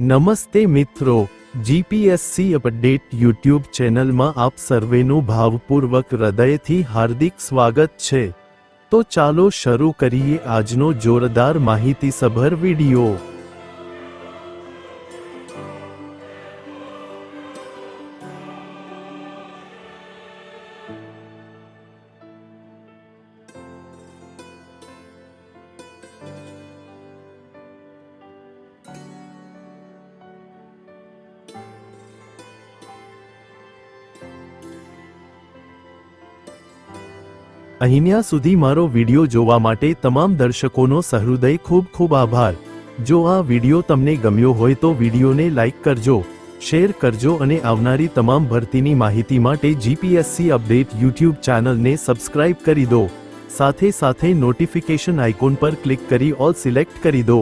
નમસ્તે મિત્રો, GPSC update YouTube ચેનલમાં આપ સર્વેનું ભાવપૂર્વક હૃદયથી હાર્દિક સ્વાગત છે। તો ચાલો શરૂ કરીએ આજનો જોરદાર માહિતીસભર વિડિયો। અહીંયા સુધી મારો વિડિયો જોવા માટે તમામ દર્શકોનો સહૃદય ખૂબ ખૂબ આભાર। જો આ વિડિયો તમને ગમ્યો હોય તો વિડિયોને લાઈક કરજો, શેર કરજો અને આવનારી તમામ ભરતીની માહિતી માટે જીપીએસસી અપડેટ યુટ્યુબ ચેનલને સબસ્ક્રાઇબ કરી દો। સાથે સાથે નોટિફિકેશન આઇકોન પર ક્લિક કરી ઓલ સિલેક્ટ કરી દો।